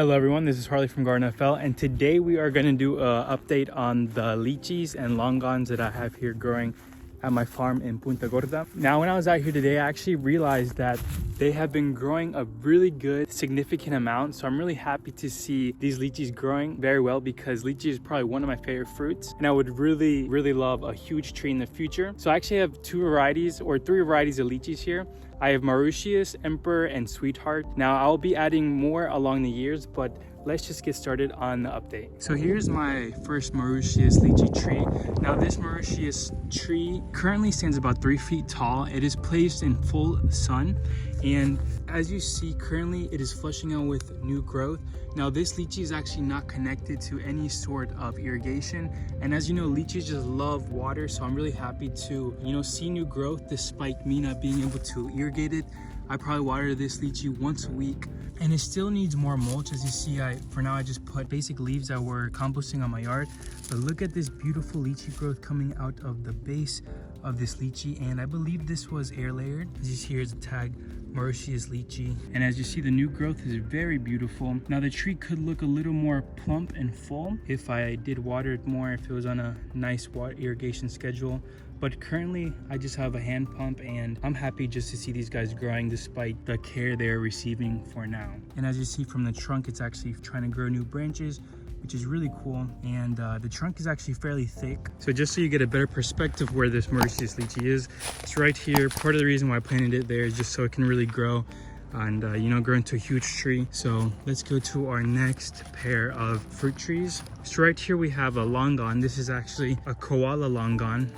Hello everyone, this is Harley from Garden FL, and today we are going to do an update on the lychees and longans that I have here growing at my farm in Punta Gorda. Now, when I was out here today, I actually realized that they have been growing a really good, significant amount. So I'm really happy to see these lychees growing very well, because lychee is probably one of my favorite fruits, and I would really love a huge tree in the future. So I actually have three varieties of lychees here. I have Mauritius, Emperor, and Sweetheart. Now I'll be adding more along the years, but let's just get started on the update. So here's my first Mauritius lychee tree. Now this Mauritius tree currently stands about 3 feet tall. It is placed in full sun, and as you see, currently it is flushing out with new growth. Now this lychee is actually not connected to any sort of irrigation, and as you know, lychees just love water, so I'm really happy to see new growth despite me not being able to irrigate it. I probably water this lychee once a week, and it still needs more mulch. As you see, for now I just put basic leaves that were composting on my yard. But look at this beautiful lychee growth coming out of the base of this lychee, and I believe this was air layered. As you see, here's a tag, Mauritius lychee, and as you see, the new growth is very beautiful. Now the tree could look a little more plump and full if I did water it more, if it was on a nice water irrigation schedule. But currently I just have a hand pump, and I'm happy just to see these guys growing despite the care they're receiving for now. And as you see from the trunk, it's actually trying to grow new branches, which is really cool. And the trunk is actually fairly thick. So just so you get a better perspective where this Mauritius lychee is, it's right here. Part of the reason why I planted it there is just so it can really grow and grow into a huge tree. So let's go to our next pair of fruit trees. So right here we have a longan. This is actually a koala longan.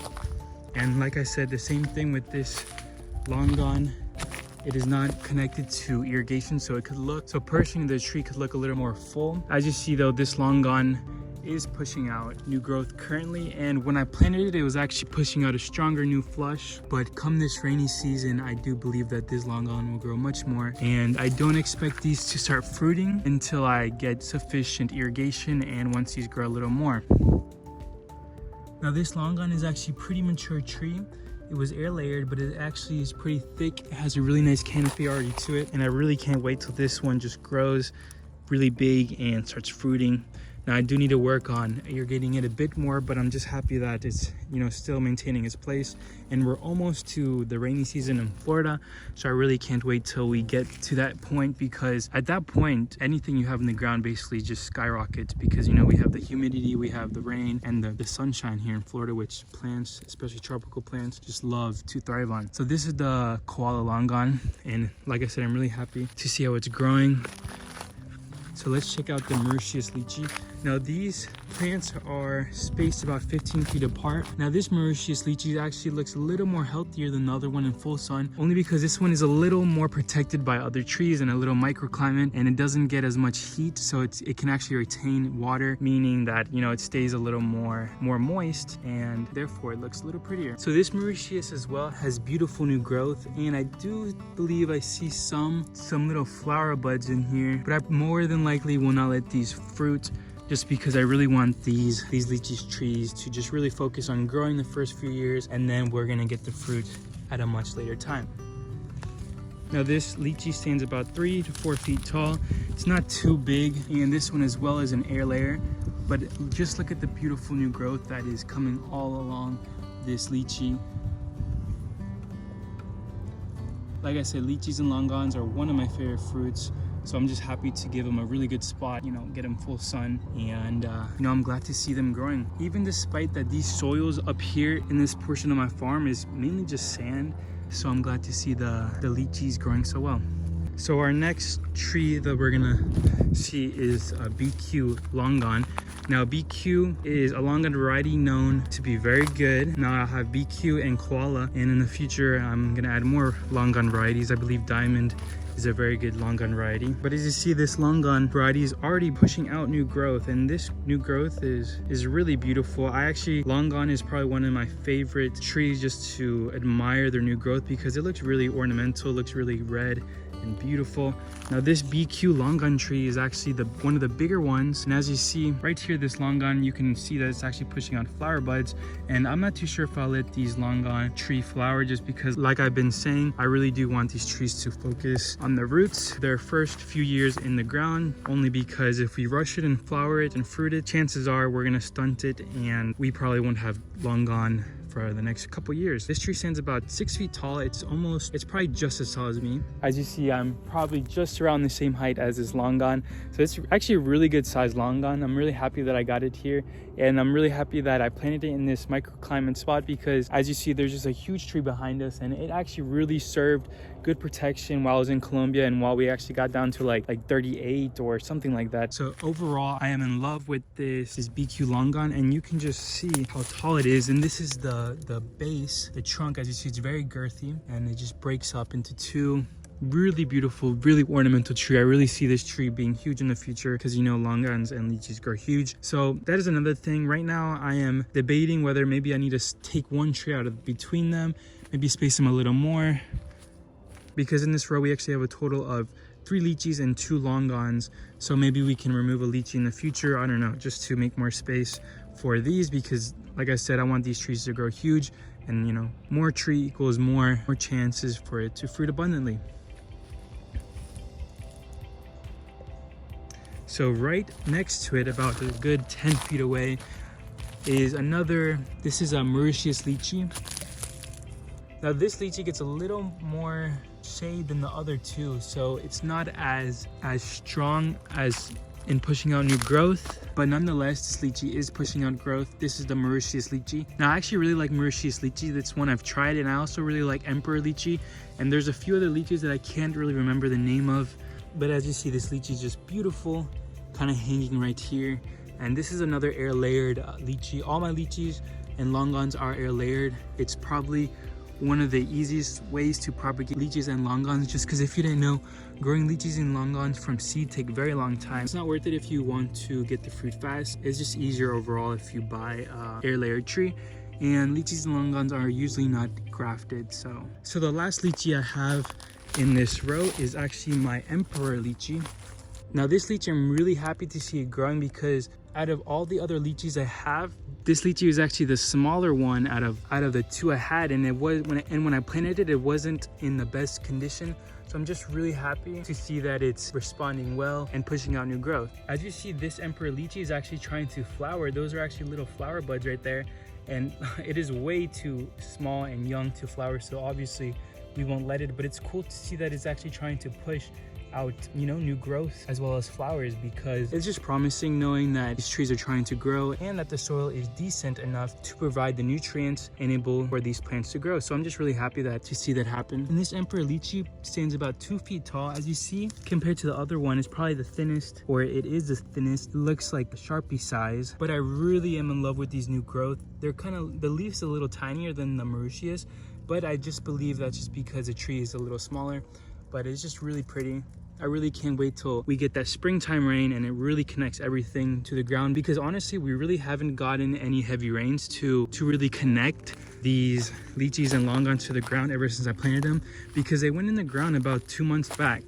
And like I said, the same thing with this longan. It is not connected to irrigation, so personally the tree could look a little more full. As you see though, this longan is pushing out new growth currently, and when I planted it, it was actually pushing out a stronger new flush. But come this rainy season, I do believe that this longan will grow much more, and I don't expect these to start fruiting until I get sufficient irrigation and once these grow a little more. Now this longan is actually a pretty mature tree. It was air layered, but it actually is pretty thick. It has a really nice canopy already to it, and I really can't wait till this one just grows really big and starts fruiting. Now I do need to work on irrigating it a bit more, but I'm just happy that it's still maintaining its place. And we're almost to the rainy season in Florida, so I really can't wait till we get to that point, because at that point anything you have in the ground basically just skyrockets, because we have the humidity, we have the rain, and the sunshine here in Florida, which plants, especially tropical plants, just love to thrive on. So this is the koala longan, and like I said, I'm really happy to see how it's growing. So let's check out the Mauritius lychee. Now these plants are spaced about 15 feet apart. Now this Mauritius lychee actually looks a little more healthier than the other one in full sun, only because this one is a little more protected by other trees and a little microclimate, and it doesn't get as much heat, so it can actually retain water, meaning that it stays a little more moist, and therefore it looks a little prettier. So this Mauritius as well has beautiful new growth, and I do believe I see some little flower buds in here, but I more than likely will not let these fruit, just because I really want these lychee trees to just really focus on growing the first few years, and then we're gonna get the fruit at a much later time. Now this lychee stands about 3 to 4 feet tall. It's not too big, and this one as well is an air layer, but just look at the beautiful new growth that is coming all along this lychee. Like I said, lychees and longans are one of my favorite fruits. So I'm just happy to give them a really good spot, get them full sun, and I'm glad to see them growing. Even despite that these soils up here in this portion of my farm is mainly just sand, so I'm glad to see the lychees growing so well. So our next tree that we're gonna see is a Biew Kiew longan. Now Biew Kiew is a longan variety known to be very good. Now I have Biew Kiew and Koala, and in the future I'm gonna add more longan varieties. I believe Diamond is a very good longan variety. But as you see, this longan variety is already pushing out new growth, and this new growth is really beautiful. Longan is probably one of my favorite trees just to admire their new growth, because it looks really ornamental, looks really red and beautiful. Now this BQ Longan tree is actually one of the bigger ones, and as you see right here, this Longan, you can see that it's actually pushing out flower buds, and I'm not too sure if I'll let these Longan tree flower, just because, like I've been saying, I really do want these trees to focus on the roots their first few years in the ground, only because if we rush it and flower it and fruit it, chances are we're gonna stunt it and we probably won't have Longan for the next couple years. This tree stands about 6 feet tall. It's probably just as tall as me. As you see, I'm probably just around the same height as this Longan. So it's actually a really good sized Longan. I'm really happy that I got it here. And I'm really happy that I planted it in this microclimate spot, because as you see, there's just a huge tree behind us, and it actually really served good protection while I was in Colombia and while we actually got down to like 38 or something like that. So overall, I am in love with this BQ Longan, and you can just see how tall it is. And this is the base, the trunk. As you see, it's very girthy, and it just breaks up into two really beautiful, really ornamental tree. I really see this tree being huge in the future, because you know Longans and Lychees grow huge. So that is another thing. Right now I am debating whether maybe I need to take one tree out of between them, maybe space them a little more, because in this row we actually have a total of 3 Lychees and 2 Longans. So maybe we can remove a Lychee in the future, I don't know, just to make more space for these, because like I said, I want these trees to grow huge, and you know, more tree equals more chances for it to fruit abundantly. So right next to it, about a good 10 feet away, is this is a Mauritius Lychee. Now this Lychee gets a little more shade than the other two, so it's not as strong as in pushing out new growth, but nonetheless this Lychee is pushing out growth. This is the Mauritius Lychee. Now I actually really like Mauritius Lychee. That's one I've tried, and I also really like Emperor Lychee, and there's a few other Lychees that I can't really remember the name of, but as you see, this Lychee is just beautiful, kind of hanging right here. And this is another air layered Lychee. All my Lychees and Longans are air layered. It's probably one of the easiest ways to propagate Lychees and Longans, just because if you didn't know, growing Lychees and Longans from seed take a very long time. It's not worth it if you want to get the fruit fast. It's just easier overall if you buy air layered tree. And Lychees and Longans are usually not grafted. So the last Lychee I have in this row is actually my Emperor Lychee. Now this Lychee, I'm really happy to see it growing, because out of all the other Lychees I have, this Lychee is actually the smaller one out of the two I had, and when I planted it, it wasn't in the best condition. So I'm just really happy to see that it's responding well and pushing out new growth. As you see, this Emperor Lychee is actually trying to flower. Those are actually little flower buds right there, and it is way too small and young to flower, so obviously we won't let it. But it's cool to see that it's actually trying to push out, you know, new growth as well as flowers, because it's just promising knowing that these trees are trying to grow and that the soil is decent enough to provide the nutrients enable for these plants to grow. So I'm just really happy to see that happen. And this Emperor Lychee stands about 2 feet tall. As you see, compared to the other one, it's probably the thinnest, or it is the thinnest. It looks like a Sharpie size, but I really am in love with these new growth. They're the leaves a little tinier than the Mauritius, but I just believe that's just because the tree is a little smaller, but it's just really pretty. I really can't wait till we get that springtime rain and it really connects everything to the ground, because honestly, we really haven't gotten any heavy rains to really connect these Lychees and Longans to the ground ever since I planted them, because they went in the ground about 2 months back.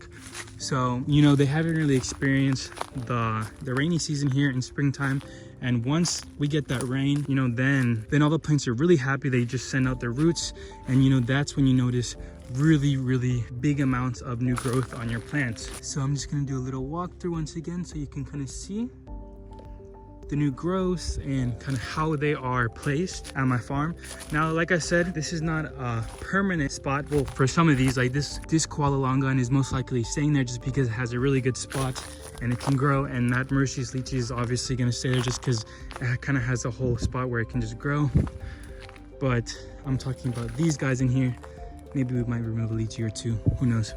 So, you know, they haven't really experienced the rainy season here in springtime. And once we get that rain, you know, then all the plants are really happy. They just send out their roots, and you know, that's when you notice really big amounts of new growth on your plants. So I'm just gonna do a little walkthrough once again, so you can kind of see the new growth and kind of how they are placed at my farm. Now, like I said, this is not a permanent spot. Well, for some of these, like this Koala Longan is most likely staying there just because it has a really good spot and it can grow, and that Mauritius Lychee is obviously going to stay there just because it kind of has a whole spot where it can just grow. But I'm talking about these guys in here. Maybe we might remove a Lychee or two, who knows.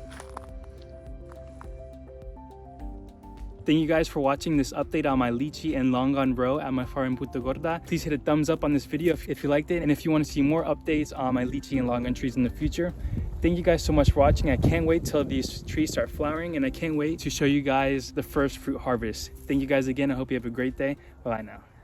Thank you guys for watching this update on my Lychee and Longan row at my farm in Punta Gorda. Please hit a thumbs up on this video if you liked it, and if you want to see more updates on my Lychee and Longan trees in the future. Thank you guys so much for watching. I can't wait till these trees start flowering, and I can't wait to show you guys the first fruit harvest. Thank you guys again. I hope you have a great day. Bye now.